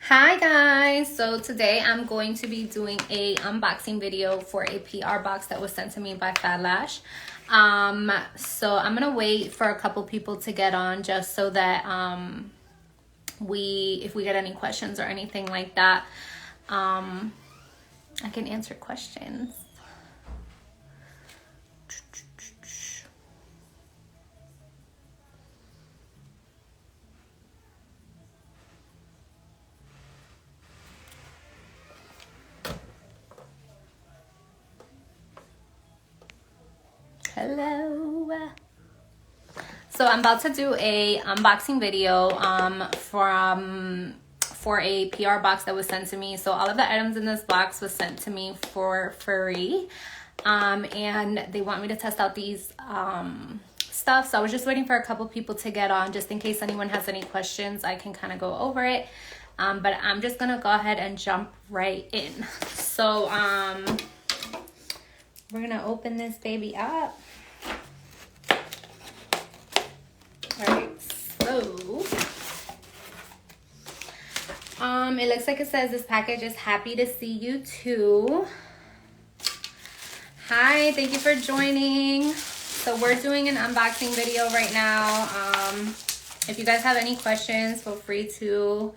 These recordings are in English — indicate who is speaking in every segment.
Speaker 1: Hi guys, so today I'm going to be doing a unboxing video for a PR box that was sent to me by Fadlash. So I'm gonna wait for a couple people to get on just so that if we get any questions or anything like that, I can answer questions. Hello. So I'm about to do a unboxing video for a PR box that was sent to me. So all of the items in this box was sent to me for free. And they want me to test out these stuff. So I was just waiting for a couple people to get on just in case anyone has any questions. I can kind of go over it. But I'm just gonna go ahead and jump right in. So we're gonna open this baby up. Alright, so it looks like it says this package is happy to see you too. Hi, thank you for joining. So we're doing an unboxing video right now. If you guys have any questions, feel free to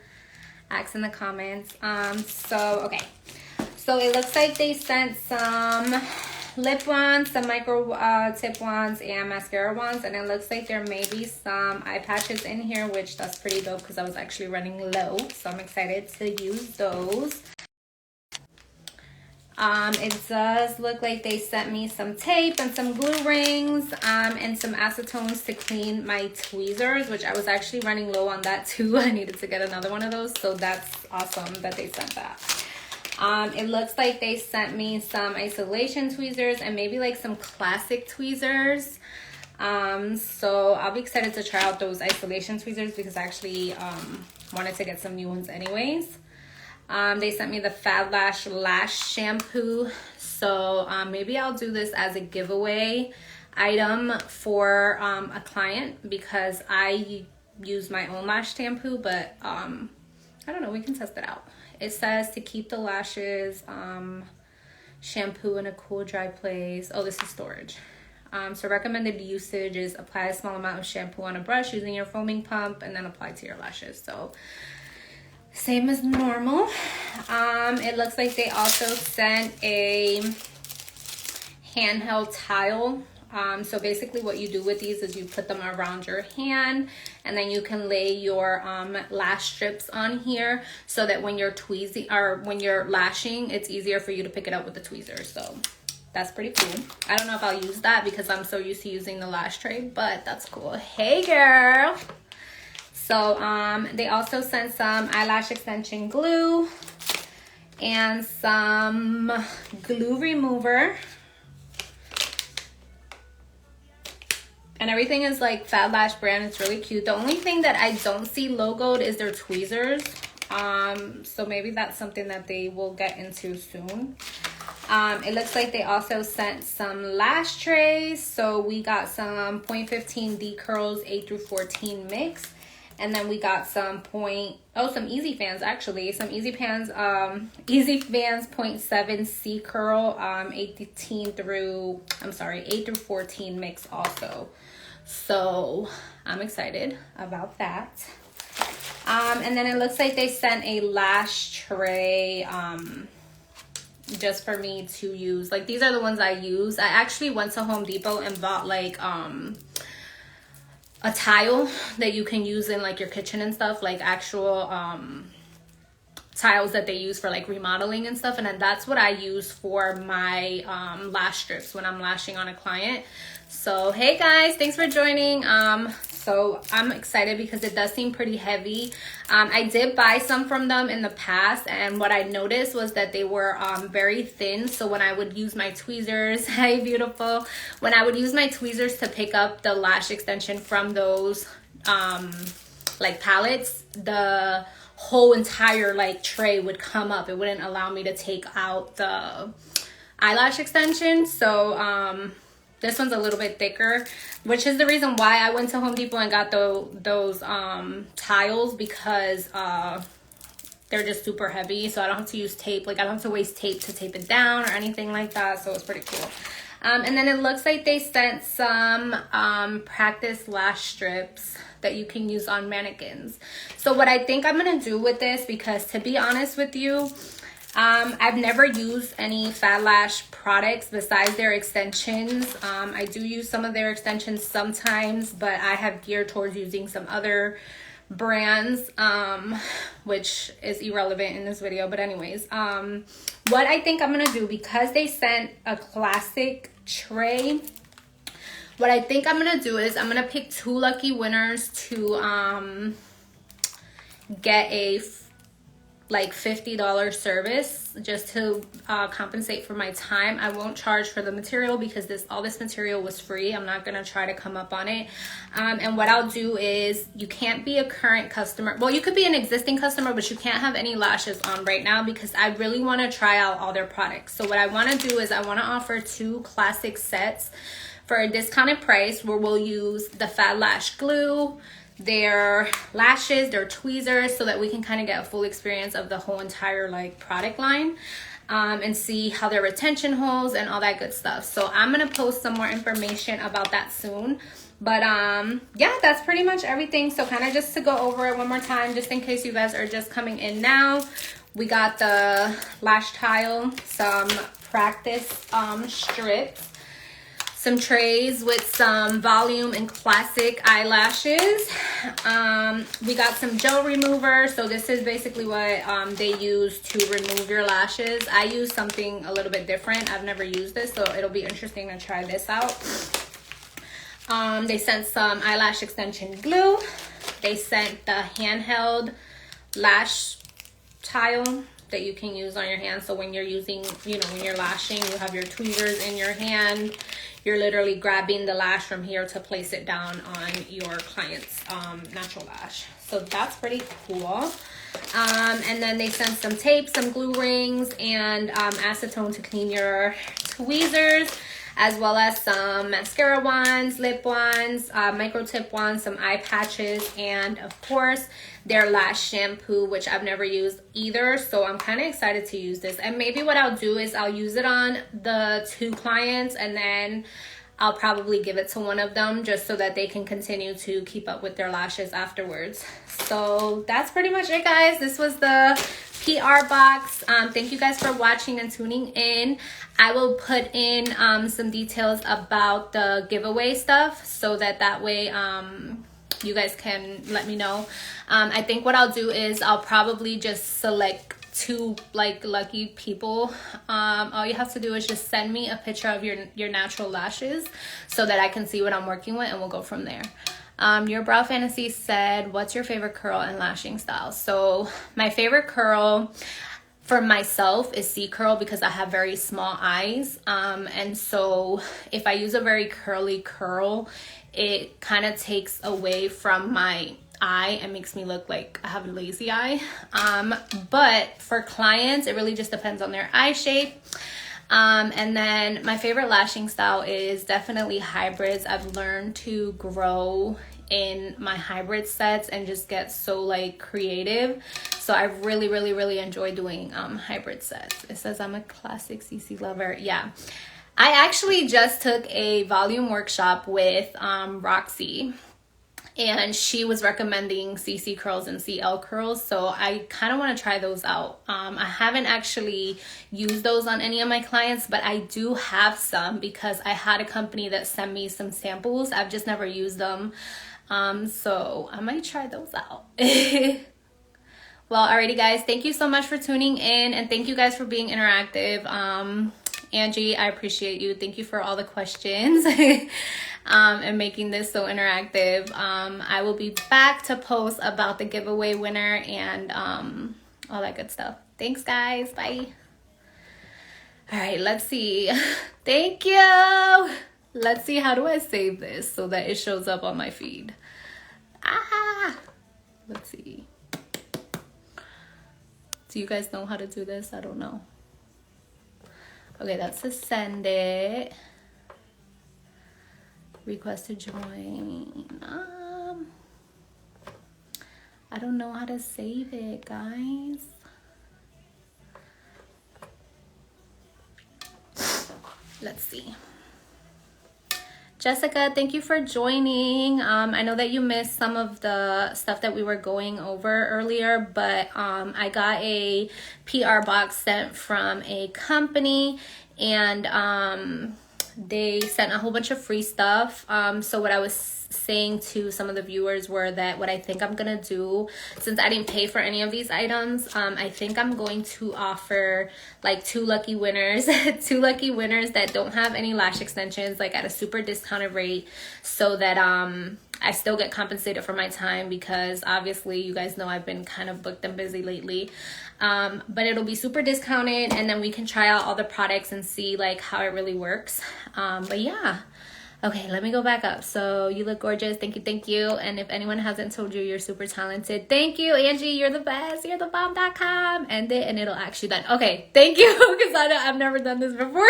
Speaker 1: ask in the comments. Okay, so it looks like they sent some lip wands, some micro tip wands, and mascara wands, and it looks like there may be some eye patches in here, which that's pretty dope because I was actually running low, so I'm excited to use those. It does look like they sent me some tape and some glue rings and some acetones to clean my tweezers, which I was actually running low on that too. I needed to get another one of those, so that's awesome that they sent that. It looks like they sent me some isolation tweezers and maybe like some classic tweezers. So I'll be excited to try out those isolation tweezers because I actually wanted to get some new ones anyways. They sent me the Fadlash Lash shampoo. So maybe I'll do this as a giveaway item for a client because I use my own lash shampoo, but I don't know, we can test it out. It says to keep the lashes, shampoo in a cool, dry place. Oh, this is storage. So recommended usage is apply a small amount of shampoo on a brush using your foaming pump and then apply to your lashes. So same as normal. It looks like they also sent a handheld tile. So basically what you do with these is you put them around your hand and then you can lay your lash strips on here so that when you're tweezing or when you're lashing, it's easier for you to pick it up with the tweezers. So that's pretty cool. I don't know if I'll use that because I'm so used to using the lash tray, but that's cool. Hey girl. So they also sent some eyelash extension glue and some glue remover. And everything is like Fadlash brand. It's really cute. The only thing that I don't see logoed is their tweezers. So maybe that's something that they will get into soon. It looks like they also sent some lash trays. So we got some 0.15 D curls 8 through 14 mix. And then we got some some Easy Fans actually. Some Easy Fans 0.7 C curl 8 through 14 mix also. So I'm excited about that. And then it looks like they sent a lash tray just for me to use. Like these are the ones I use. I actually went to Home Depot and bought like a tile that you can use in like your kitchen and stuff, like actual tiles that they use for like remodeling and stuff, and then that's what I use for my lash strips when I'm lashing on a client. So hey guys, thanks for joining. So I'm excited because it does seem pretty heavy. I did buy some from them in the past, and what I noticed was that they were very thin. So when I would use my tweezers, hey beautiful, when I would use my tweezers to pick up the lash extension from those like pallets, the whole entire like tray would come up. It wouldn't allow me to take out the eyelash extension. So this one's a little bit thicker, which is the reason why I went to Home Depot and got those tiles, because they're just super heavy, so I don't have to use tape. Like, I don't have to waste tape to tape it down or anything like that, so it's pretty cool. And then it looks like they sent some practice lash strips that you can use on mannequins. So what I think I'm gonna do with this, because to be honest with you, I've never used any Fadlash products besides their extensions. I do use some of their extensions sometimes, but I have geared towards using some other brands, which is irrelevant in this video. But anyways, what I think I'm gonna do, because they sent a classic tray, what I think I'm gonna do is I'm gonna pick 2 lucky winners to get a like $50 service, just to compensate for my time. I won't charge for the material because all this material was free. I'm not gonna try to come up on it. And what I'll do is, you can't be a current customer. Well, you could be an existing customer, but you can't have any lashes on right now, because I really want to try out all their products. So what I want to do is I want to offer 2 classic sets for a discounted price, where we'll use the Fadlash glue, their lashes, their tweezers, so that we can kind of get a full experience of the whole entire like product line, and see how their retention holds and all that good stuff. So I'm gonna post some more information about that soon. But yeah, that's pretty much everything. So kind of just to go over it one more time, just in case you guys are just coming in now, we got the lash tile, some practice strips, some trays with some volume and classic eyelashes. We got some gel remover. So this is basically what they use to remove your lashes. I use something a little bit different. I've never used this, so it'll be interesting to try this out. They sent some eyelash extension glue. They sent the handheld lash tile that you can use on your hand. So when you're using, you know, when you're lashing, you have your tweezers in your hand. You're literally grabbing the lash from here to place it down on your client's natural lash. So that's pretty cool. And then they sent some tape, some glue rings, and acetone to clean your tweezers, as well as some mascara wands, lip wands, micro tip wands, some eye patches, and of course their lash shampoo, which I've never used either. So I'm kind of excited to use this. And maybe what I'll do is I'll use it on the 2 clients, and then I'll probably give it to one of them just so that they can continue to keep up with their lashes afterwards. So that's pretty much it, guys. This was the PR box. Thank you guys for watching and tuning in. I will put in some details about the giveaway stuff, so that way you guys can let me know. I think what I'll do is I'll probably just select 2 like lucky people. All you have to do is just send me a picture of your natural lashes so that I can see what I'm working with, and we'll go from there. Your Brow Fantasy said, what's your favorite curl and lashing style? So my favorite curl for myself is C curl, because I have very small eyes, and so if I use a very curly curl, it kind of takes away from my eye and makes me look like I have a lazy eye. But for clients, it really just depends on their eye shape. And then my favorite lashing style is definitely hybrids. I've learned to grow in my hybrid sets and just get so like creative. So I really enjoy doing hybrid sets. It says I'm a classic CC lover. Yeah. I actually just took a volume workshop with Roxy, and she was recommending CC curls and CL curls, so I kind of want to try those out. I haven't actually used those on any of my clients, but I do have some because I had a company that sent me some samples. I've just never used them, so I might try those out. Well, alrighty guys, thank you so much for tuning in, and thank you guys for being interactive. Angie, I appreciate you. Thank you for all the questions and making this so interactive. I will be back to post about the giveaway winner and all that good stuff. Thanks, guys. Bye. All right, let's see. Thank you. Let's see, how do I save this so that it shows up on my feed? Let's see. Do you guys know how to do this? I don't know. Okay, that's to send it. Request to join. I don't know how to save it, guys. let's see. Jessica, thank you for joining. I know that you missed some of the stuff that we were going over earlier, but I got a PR box sent from a company, and they sent a whole bunch of free stuff. So what I was saying to some of the viewers were that what I think I'm gonna do, since I didn't pay for any of these items, I think I'm going to offer like 2 lucky winners 2 lucky winners that don't have any lash extensions, like at a super discounted rate, so that I still get compensated for my time, because obviously you guys know I've been kind of booked and busy lately. But it'll be super discounted, and then we can try out all the products and see like how it really works. But yeah. Okay, let me go back up. So you look gorgeous. Thank you, thank you. And if anyone hasn't told you, you're super talented. Thank you, Angie. You're the best. You're the bomb.com. End it and it'll actually done. Okay, thank you, because I've never done this before.